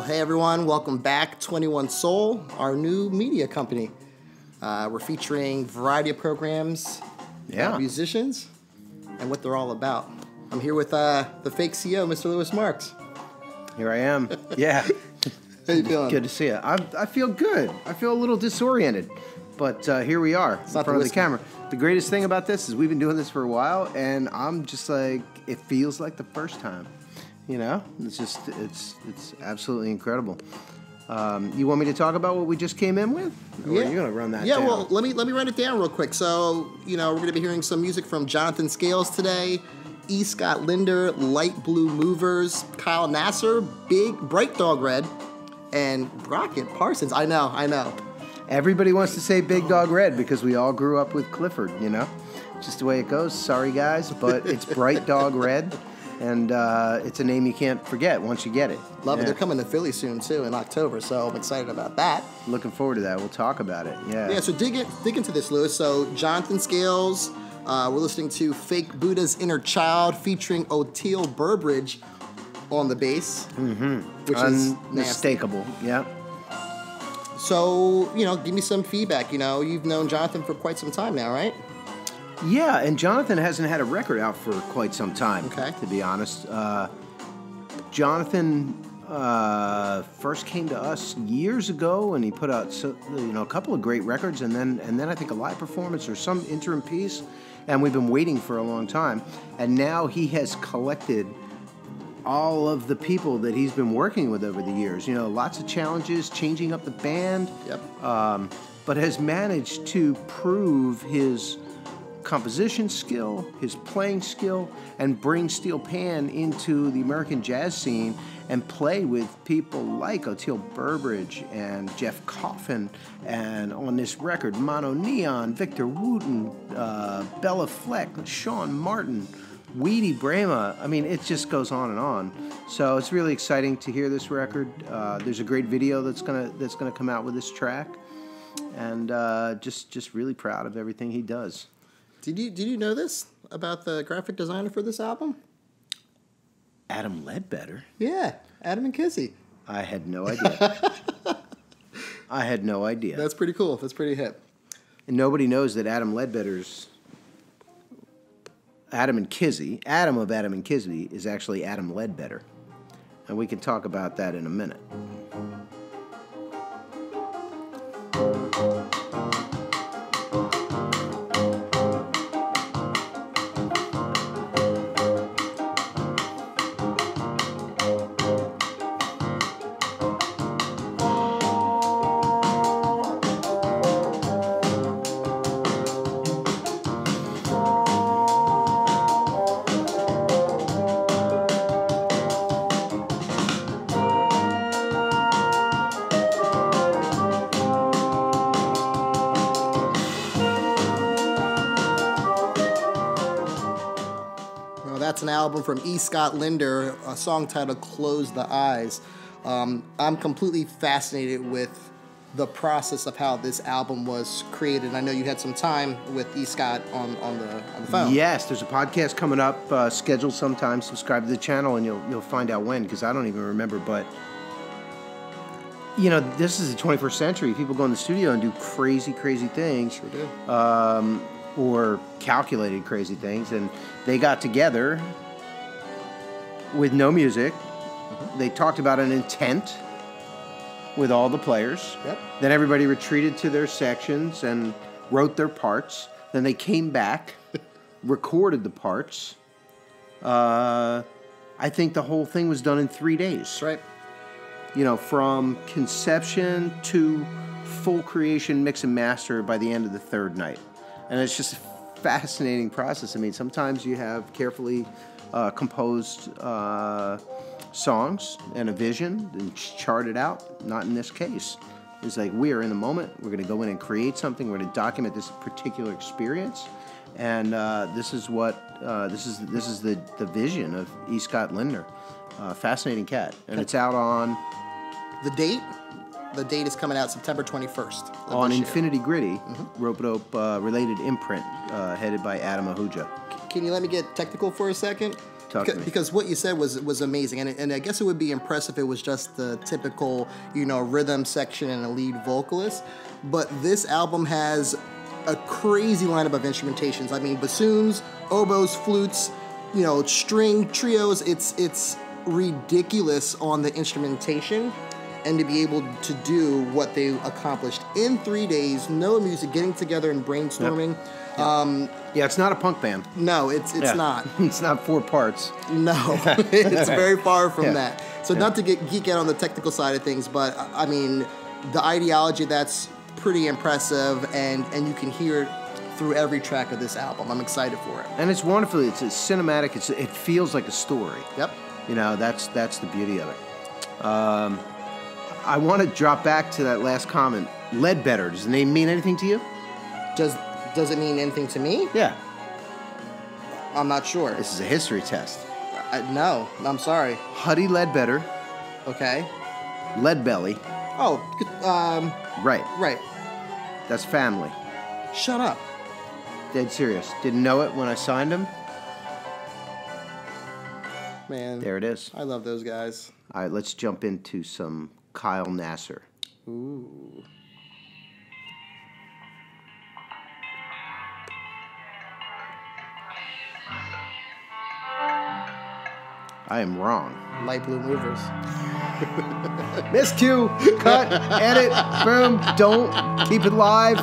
Hey everyone, welcome back. 21 Soul, our new media company. We're featuring a variety of programs, musicians, and what they're all about. I'm here with the fake CEO, Mr. Lewis Marks. Here I am. Yeah. How you feeling? Good to see you. I feel good. I feel a little disoriented, but here we are in front of the camera. The greatest thing about this is we've been doing this for a while, and I'm just like, it feels like the first time. You know, it's just, it's absolutely incredible. You want me to talk about what we just came in with? Or Yeah. You're going to run that down? Yeah, well, let me run it down real quick. So, you know, we're going to be hearing some music from Johnathan Scales today, E. Scott Linder, Light Blue Movers, Kyle Nasser, Big Bright Dog Red, and Brockett, Parsons. I know. Everybody wants to say Big Dog Red because we all grew up with Clifford, you know? Just the way it goes. Sorry, guys, but it's Bright Dog Red. And it's a name you can't forget once you get it. Love it. They're coming to Philly soon, too, in October, so I'm excited about that. Looking forward to that. We'll talk about it. Yeah. Yeah, so dig into this, Lewis. So Johnathan Scales, we're listening to Fake Buddha's Inner Child featuring Oteil Burbridge on the bass, which is unmistakable. Yeah. So, you know, give me some feedback. You know, you've known Johnathan for quite some time now, right? Yeah, and Johnathan hasn't had a record out for quite some time, to be honest. Johnathan first came to us years ago, and he put out a couple of great records, and then I think a live performance or some interim piece, and we've been waiting for a long time. And now he has collected all of the people that he's been working with over the years. You know, lots of challenges, changing up the band, but has managed to prove his composition skill, his playing skill, and bring steel pan into the American jazz scene and play with people like Oteil Burbridge and Jeff Coffin, and on this record, Mono Neon, Victor Wooten, Bella Fleck, Sean Martin, Weedy Brema. I mean, it just goes on and on. So it's really exciting to hear this record. There's a great video that's gonna come out with this track, and just really proud of everything he does. Did you know this about the graphic designer for this album? Adam Ledbetter? Yeah, Adam and Kizzy. I had no idea. That's pretty cool. That's pretty hip. And nobody knows that Adam Ledbetter's Adam and Kizzy, Adam of Adam and Kizzy, is actually Adam Ledbetter. And we can talk about that in a minute. That's an album from E. Scott Linder, a song titled Close the Eyes. I'm completely fascinated with the process of how this album was created. I know you had some time with E. Scott on the phone. Yes, there's a podcast coming up, scheduled sometime. Subscribe to the channel and you'll find out when, because I don't even remember. But, you know, this is the 21st century. People go in the studio and do crazy, crazy things. Sure do. Or calculated crazy things, and they got together with no music. They talked about an intent with all the players. Then everybody retreated to their sections and wrote their parts. Then they came back, recorded the parts. I think the whole thing was done in 3 days. That's right. You know, from conception to full creation, mix and master by the end of the third night. And it's just a fascinating process. I mean, sometimes you have carefully composed songs and a vision and chart it out. Not in this case. It's like, we are in the moment. We're going to go in and create something. We're going to document this particular experience. And this is what this is the vision of E. Scott Linder. Fascinating cat. And it's out on the date. The date is coming out September 21st. On Infinity Gritty, Ropeadope related imprint, headed by Adam Ahuja. Can you let me get technical for a second? Talk to me. Because what you said was amazing, and I guess it would be impressive if it was just the typical, rhythm section and a lead vocalist. But this album has a crazy lineup of instrumentations. I mean, bassoons, oboes, flutes, string trios. It's ridiculous on the instrumentation, and to be able to do what they accomplished in 3 days, no music, getting together and brainstorming. Yep. Yeah, it's not a punk band. No, it's not. It's not 4 parts. No, it's very far from that. So not to geek out on the technical side of things, but I mean, the ideology, that's pretty impressive, and you can hear it through every track of this album. I'm excited for it. And it's wonderful. It's cinematic. It feels like a story. Yep. That's the beauty of it. I want to drop back to that last comment. Ledbetter, does the name mean anything to you? Does it mean anything to me? Yeah. I'm not sure. This is a history test. No, I'm sorry. Huddy Ledbetter. Okay. Leadbelly. Oh, Right. Right. That's family. Shut up. Dead serious. Didn't know it when I signed him. Man. There it is. I love those guys. All right, let's jump into some Kyle Nasser. Ooh. I am wrong. Light Blue Movers. Miscue. Cut. Edit. Boom. Don't. Keep it live.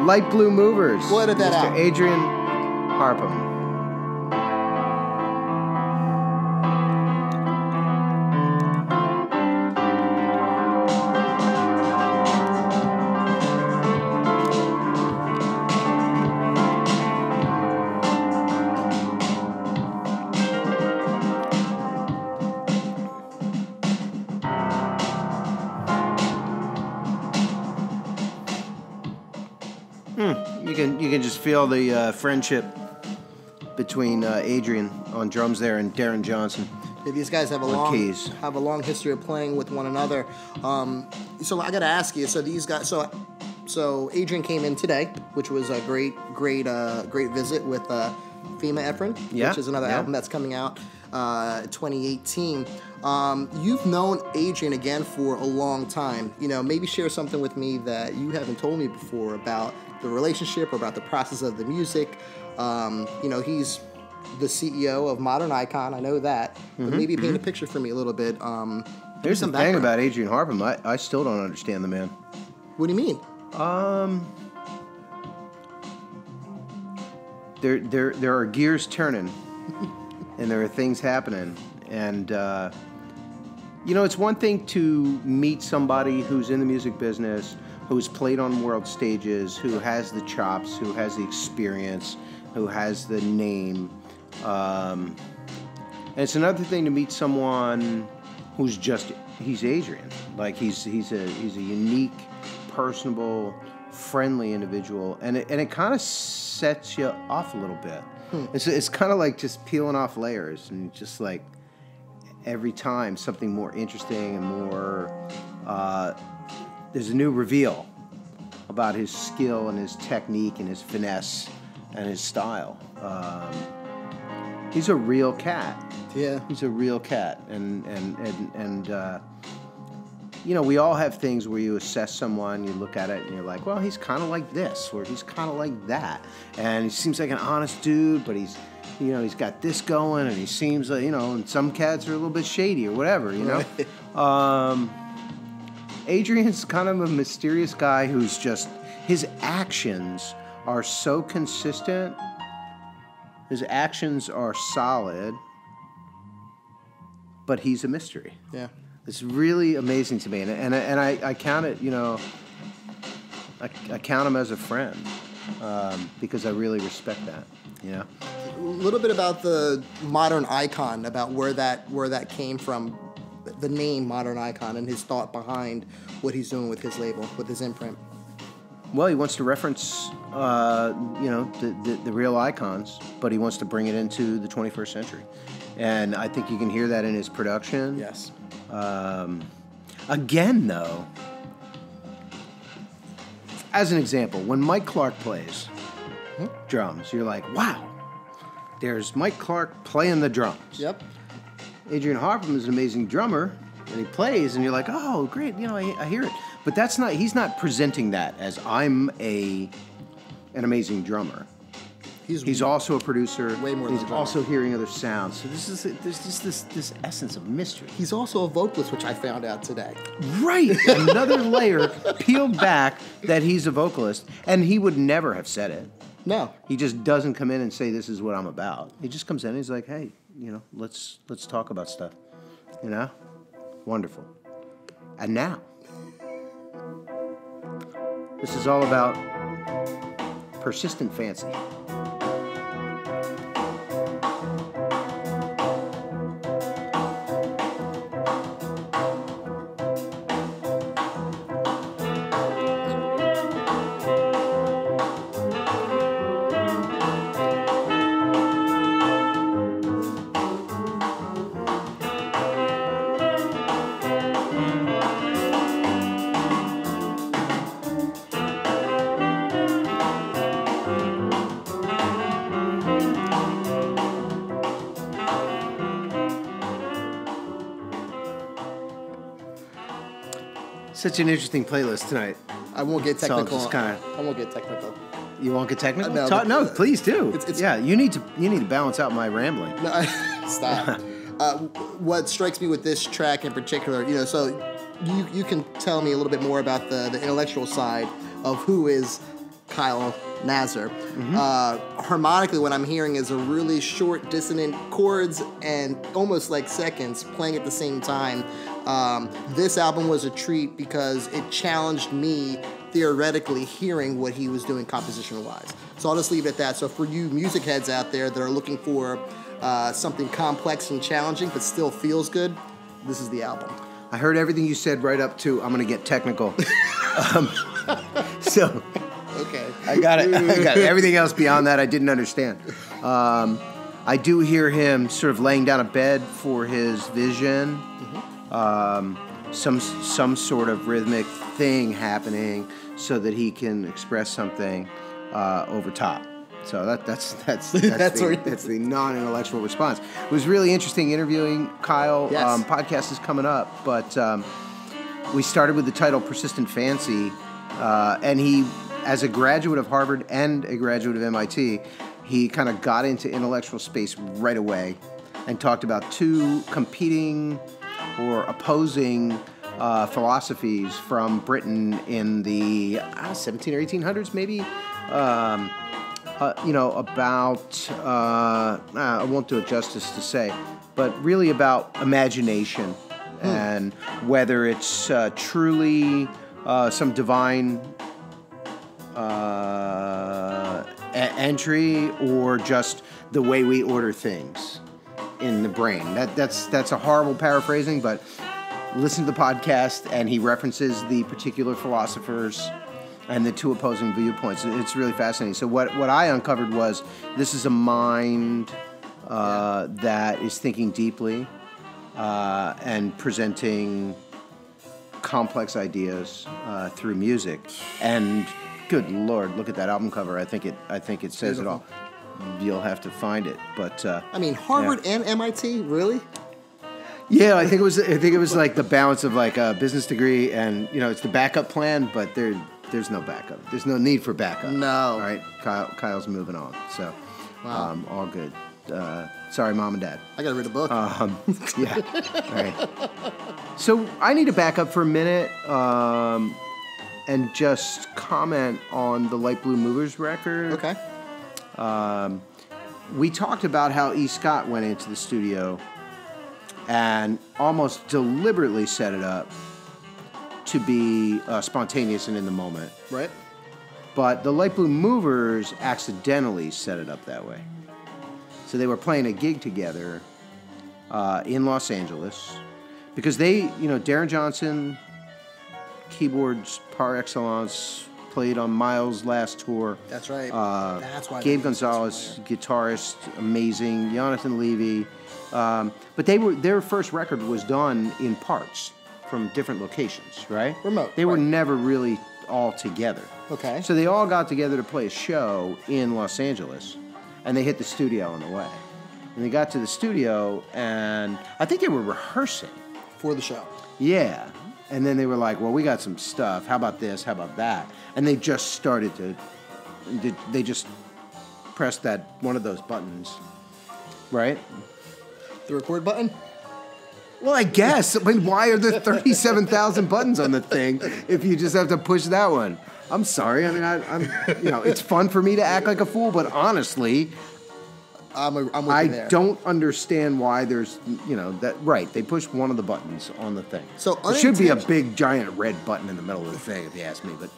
Light Blue Movers. We'll edit that Mr. out. Adrienne Barbeau. You can just feel the friendship between Adrienne on drums there and Darren Johnson. Yeah, these guys have a long history of playing with one another. So I got to ask you. So these guys. So Adrienne came in today, which was a great visit with FEMA Efren, which is another album that's coming out 2018. You've known Adrienne again for a long time. Maybe share something with me that you haven't told me before about the relationship or about the process of the music. He's the CEO of Modern Icon. I know that. But maybe paint a picture for me a little bit. Here's the thing about Adrienne Barbeau. I still don't understand the man. What do you mean? There are gears turning, and there are things happening, and it's one thing to meet somebody who's in the music business, who's played on world stages, who has the chops, who has the experience, who has the name, and it's another thing to meet someone who's he's Adrienne, like he's a unique, personable, friendly individual, and it kind of sets you off a little bit. It's kind of like just peeling off layers, and just like every time something more interesting and more there's a new reveal about his skill and his technique and his finesse and his style. He's a real cat. Yeah, he's a real cat, and we all have things where you assess someone, you look at it, and you're like, well, he's kind of like this, or he's kind of like that, and he seems like an honest dude, but he's got this going, and he seems like, and some cats are a little bit shady or whatever, Adrienne's kind of a mysterious guy who's just, his actions are so consistent, his actions are solid, but he's a mystery. Yeah. It's really amazing to me, and I count it, I count him as a friend, because I really respect that, A little bit about the Modern Icon, about where that came from, the name Modern Icon, and his thought behind what he's doing with his label, with his imprint. Well, he wants to reference, the real icons, but he wants to bring it into the 21st century, and I think you can hear that in his production. Yes. Again, though, as an example, when Mike Clark plays drums, you're like, wow, there's Mike Clark playing the drums. Yep. Adrian Barbeau is an amazing drummer, and he plays, and you're like, oh, great, I hear it. But he's not presenting that as I'm an amazing drummer. He's also a producer. Way more than a drummer. Also hearing other sounds. So there's just this essence of mystery. He's also a vocalist, which I found out today. Right. Another layer peeled back that he's a vocalist, and he would never have said it. No. He just doesn't come in and say, this is what I'm about. He just comes in and he's like, hey, let's talk about stuff. Wonderful. And now, this is all about persistent fancy. Such an interesting playlist tonight. I won't get technical. I won't get technical. You won't get technical? No, please do. It's you need to balance out my rambling. No, stop. What strikes me with this track in particular, so you can tell me a little bit more about the intellectual side of who is Kyle Nasser. Harmonically, what I'm hearing is a really short, dissonant chords and almost like seconds playing at the same time. This album was a treat because it challenged me theoretically hearing what he was doing composition-wise. So I'll just leave it at that. So for you music heads out there that are looking for something complex and challenging but still feels good, this is the album. I heard everything you said right up to I'm going to get technical. So okay. I got it. Everything else beyond that I didn't understand. I do hear him sort of laying down a bed for his vision. Some sort of rhythmic thing happening so that he can express something over top. So that's the non-intellectual response. It was really interesting interviewing Kyle. Yes. Podcast is coming up, but we started with the title Persistent Fancy, and he, as a graduate of Harvard and a graduate of MIT, he kind of got into intellectual space right away and talked about two competing or opposing philosophies from Britain in the 17 or 1800s, maybe. About, I won't do it justice to say, but really about imagination and whether it's truly some divine entry or just the way we order things in the brain. That's a horrible paraphrasing, but listen to the podcast and he references the particular philosophers and the two opposing viewpoints. It's really fascinating. So what I uncovered was this is a mind that is thinking deeply and presenting complex ideas through music. And good Lord, look at that album cover. I think it says it all. You'll have to find it, but Harvard and MIT, really? Yeah, I think it was like the balance of like a business degree and it's the backup plan, but there's no backup. There's no need for backup. No. All right, Kyle's moving on, so wow. All good. Sorry, Mom and Dad. I gotta read a book. Yeah. All right. So I need to back up for a minute and just comment on the Light Blue Movers record. Okay. We talked about how E. Scott went into the studio and almost deliberately set it up to be spontaneous and in the moment. Right. But the Light Blue Movers accidentally set it up that way. So they were playing a gig together in Los Angeles because they, Darren Johnson, keyboards par excellence, played on Miles' last tour. That's right. That's why. Gabe Gonzalez, guitarist, amazing. Johnathan Levy. But their first record was done in parts from different locations, right? Remote. They were never really all together. Okay. So they all got together to play a show in Los Angeles. and they hit the studio on the way. And they got to the studio, and I think they were rehearsing. For the show. Yeah. And then they were like, well, we got some stuff. How about this? How about that? And they just started to, they just pressed that one of those buttons, right? The record button? Well, I guess. I mean, why are there 37,000 buttons on the thing if you just have to push that one? I'm sorry. I mean, I'm it's fun for me to act like a fool, but honestly, I'm with you I there. don't understand why there's, that, right, they pushed one of the buttons on the thing. So there should be a big, giant red button in the middle of the thing, if you ask me, but...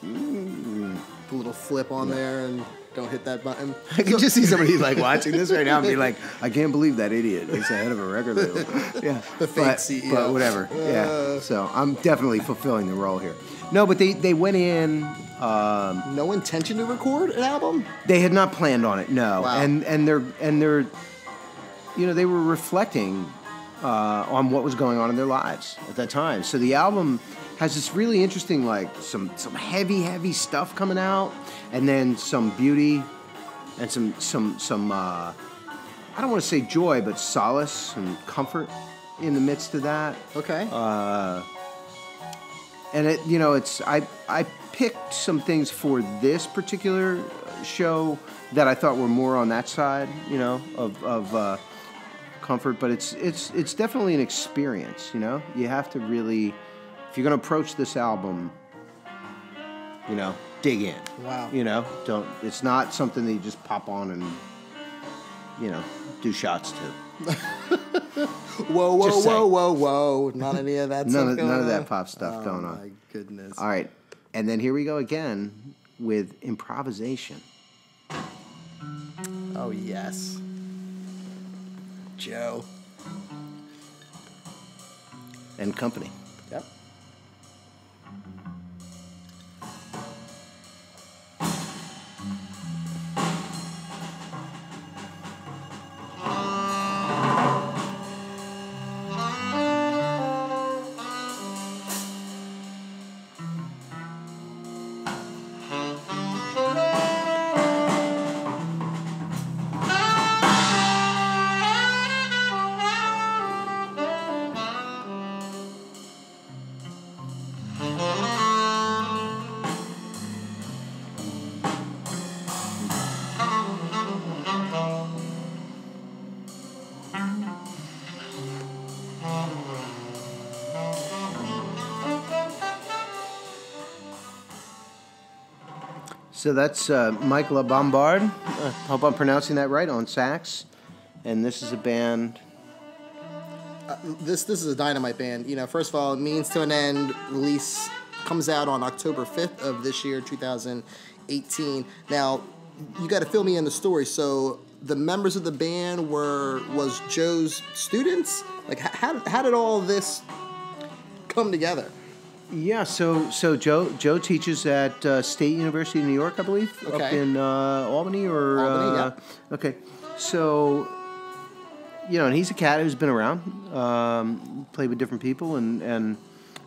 A little flip on there and don't hit that button. I can just see somebody, like, watching this right now and be like, I can't believe that idiot is the head of a record label. Yeah. The fake CEO. But whatever, yeah. So I'm definitely fulfilling the role here. No, but they went in... no intention to record an album? They had not planned on it, no. Wow. And they're they were reflecting on what was going on in their lives at that time. So the album has this really interesting, like, some heavy stuff coming out, and then some beauty and some I don't want to say joy, but solace and comfort in the midst of that. Okay. And it's I picked some things for this particular show that I thought were more on that side, of comfort. But it's definitely an experience. You have to really, if you're going to approach this album, dig in. Wow. Don't. It's not something that you just pop on and do shots to. Whoa. Not any of that stuff None of that pop stuff going on. Oh, my goodness. All right. And then here we go again with improvisation. Oh, yes. Joe. And company. Yep. So that's Mike LaBombard. Hope I'm pronouncing that right, on sax. And this is a band. This is a dynamite band. First of all, Means to an End release comes out on October 5th of this year, 2018. Now, you got to fill me in the story. So the members of the band was Joe's students? Like, how did all this come together? Yeah, so Joe teaches at State University of New York, I believe, Okay. up in Albany or Albany, yeah. Okay, so and he's a cat who's been around, played with different people, and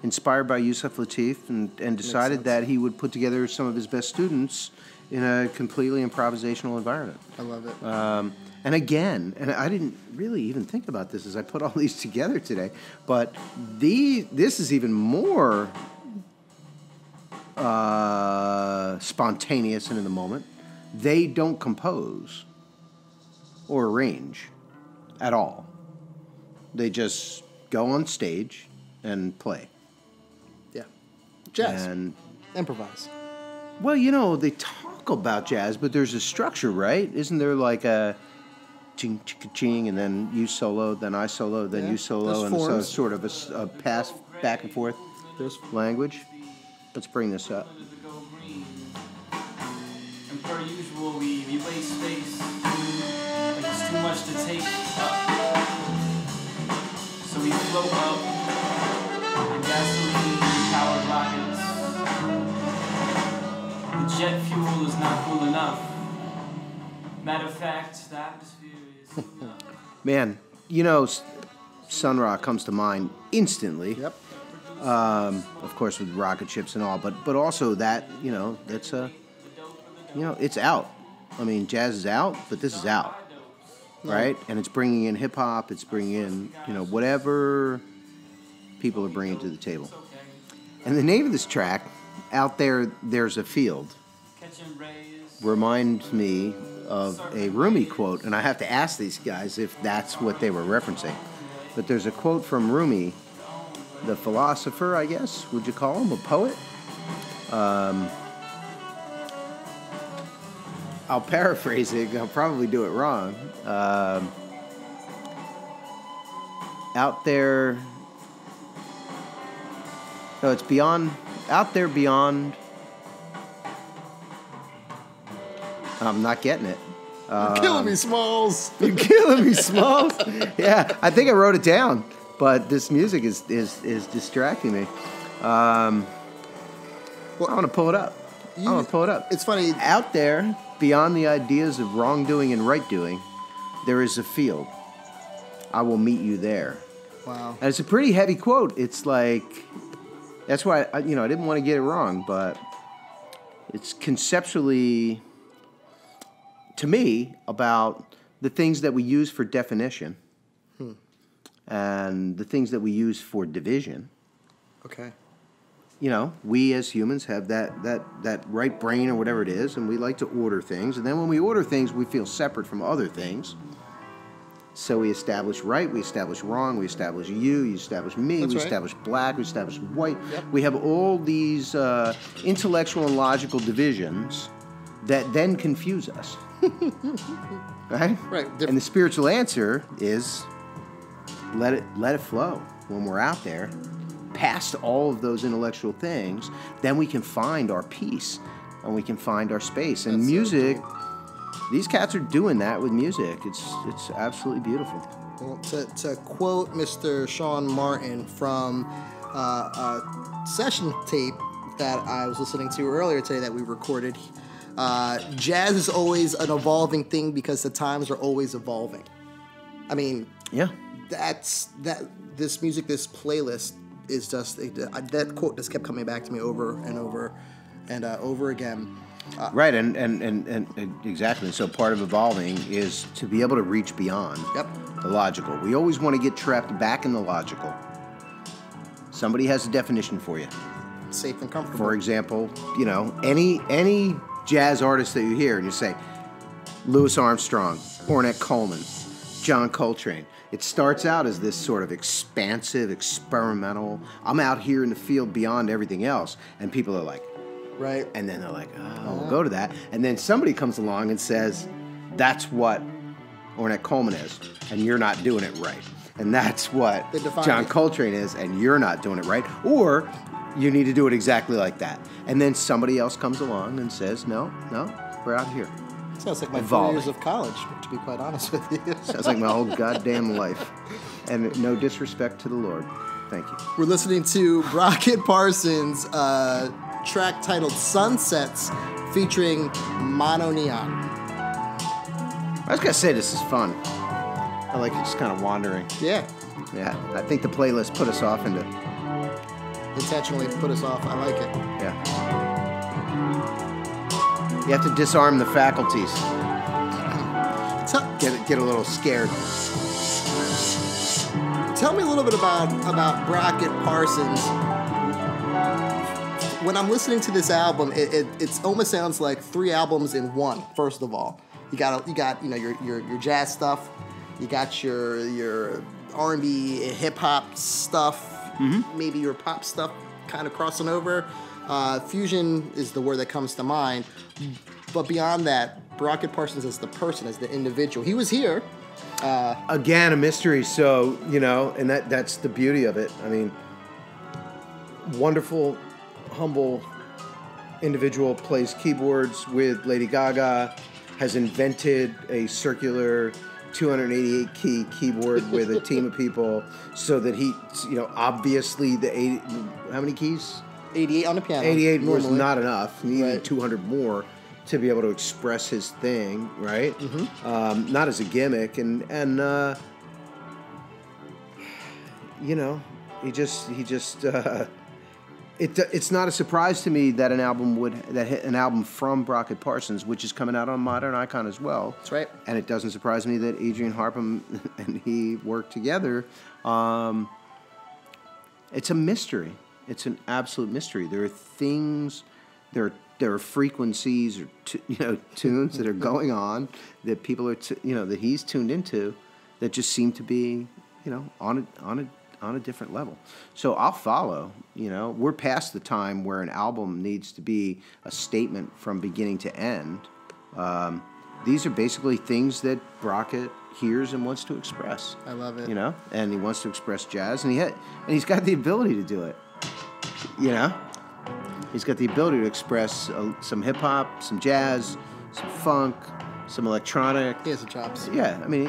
inspired by Yusuf Lateef, and decided that he would put together some of his best students in a completely improvisational environment. I love it. And again, and I didn't really even think about this as I put all these together today, but this is even more spontaneous and in the moment. They don't compose or arrange at all. They just go on stage and play. Yeah. Jazz. And improvise. well, they talk about jazz, but there's a structure, right? Isn't there like a ching, chicka, ching, and then you solo, then I solo, then you solo, and so it's sort of a pass back and forth language. Let's bring this up. And per usual, we waste space. Like it's too much to take up. So we float up in gasoline-powered rockets. The jet fuel is not cool enough. Matter of fact, the atmosphere is... Man, Sun Ra comes to mind instantly. Yep. Of course, with rocket ships and all, but also that, that's it's out. I mean, jazz is out, but this is out. right? And it's bringing in hip hop. It's bringing in, you know, whatever people are bringing to the table. And the name of this track, Out There, There's a Field, reminds me of a Rumi quote, and I have to ask these guys if that's what they were referencing. But there's a quote from Rumi, the philosopher, I guess, would you call him, a poet? I'll paraphrase it, I'll probably do it wrong. Out there, no, it's beyond, out there beyond, I'm not getting it. You're killing me, Smalls. You're killing me, Smalls. Yeah, I think I wrote it down, but this music is distracting me. I want to pull it up. It's funny. Out there, beyond the ideas of wrongdoing and right doing, there is a field. I will meet you there. Wow. And it's a pretty heavy quote. It's like, that's why I didn't want to get it wrong, but it's conceptually, to me, about the things that we use for definition and the things that we use for division. Okay. You know, we as humans have that right brain or whatever it is, and we like to order things. And then when we order things, we feel separate from other things. So we establish right, we establish wrong, we establish you establish me, That's we right. establish black, we establish white. Yep. We have all these intellectual and logical divisions that then confuse us. Right? Right. And the spiritual answer is let it flow. When we're out there, past all of those intellectual things, then we can find our peace and we can find our space. And That's so music, cool. these cats are doing that with music. It's absolutely beautiful. Well, to quote Mr. Sean Martin from a session tape that I was listening to earlier today that we recorded, jazz is always an evolving thing because the times are always evolving. I mean, Yeah. This music, this playlist is just, that quote just kept coming back to me over and over and over again. Right, and exactly. And so part of evolving is to be able to reach beyond the logical. We always want to get trapped back in the logical. Somebody has a definition for you. Safe and comfortable. For example, you know, any jazz artist that you hear and you say, Louis Armstrong, Ornette Coleman, John Coltrane. It starts out as this sort of expansive, experimental, I'm out here in the field beyond everything else. And people are like, right. and then they're like, oh, we'll go to that. And then somebody comes along and says, that's what Ornette Coleman is, and you're not doing it right. And that's what John Coltrane is, and you're not doing it right. Or you need to do it exactly like that. And then somebody else comes along and says, no, we're out here. Sounds like my Evolving. 4 years of college, to be quite honest with you. Sounds like my whole goddamn life. And no disrespect to the Lord. Thank you. We're listening to Brockett Parsons' track titled Sunsets featuring Mono Neon. I was going to say this is fun. I like it just kind of wandering. Yeah. Yeah, I think the playlist put us off into... Intentionally put us off. I like it. Yeah. You have to disarm the faculties. Get a little scared. Tell me a little bit about Brockett Parsons. When I'm listening to this album, it almost sounds like 3 albums in one. First of all, you got your jazz stuff, you got your R&B hip hop stuff, maybe your pop stuff kind of crossing over. Fusion is the word that comes to mind. But beyond that, Brockett Parsons as the person, as the individual. He was here. Again, a mystery. So, and that's the beauty of it. I mean, wonderful, humble individual, plays keyboards with Lady Gaga, has invented a circular 288 key keyboard with a team of people so that he, obviously how many keys? 88 on the piano. 88 was normally. not enough. He needed Right. 200 more to be able to express his thing, right? Not as a gimmick, and he just It's not a surprise to me that an album from Brockett Parsons, which is coming out on Modern Icon as well. That's right. And it doesn't surprise me that Adrienne Barbeau and he worked together. It's a mystery. It's an absolute mystery. There are things, there are frequencies or tunes that are going on that people are that he's tuned into that just seem to be on a different level. So I'll follow. We're past the time where an album needs to be a statement from beginning to end. These are basically things that Brockett hears and wants to express. I love it. And he wants to express jazz, and he's got the ability to do it. He's got the ability to express some hip hop, some jazz, some funk, some electronic. He has the chops. Yeah, I mean,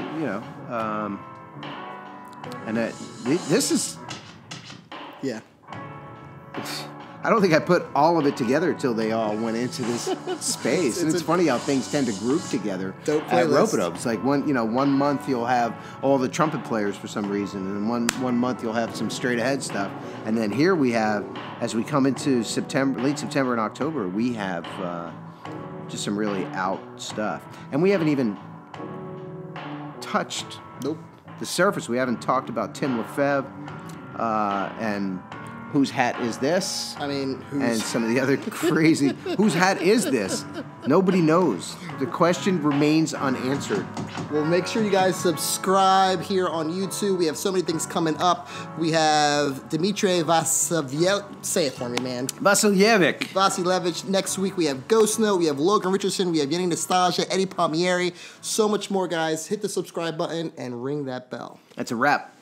and this is. Yeah. I don't think I put all of it together till they all went into this space. And it's funny how things tend to group together at Ropeadope. It's like one month you'll have all the trumpet players for some reason, and one month you'll have some straight ahead stuff. And then here we have, as we come into late September and October, we have just some really out stuff. And we haven't even touched the surface. We haven't talked about Tim Lefebvre and Whose Hat Is This? I mean, and some of the other crazy. Whose hat is this? Nobody knows. The question remains unanswered. Well, make sure you guys subscribe here on YouTube. We have so many things coming up. We have Dmitry Vasilevich. Say it for me, man. Vasilevich. Next week we have Ghost Note. We have Logan Richardson. We have Yenny Nostalgia, Eddie Palmieri. So much more, guys. Hit the subscribe button and ring that bell. That's a wrap.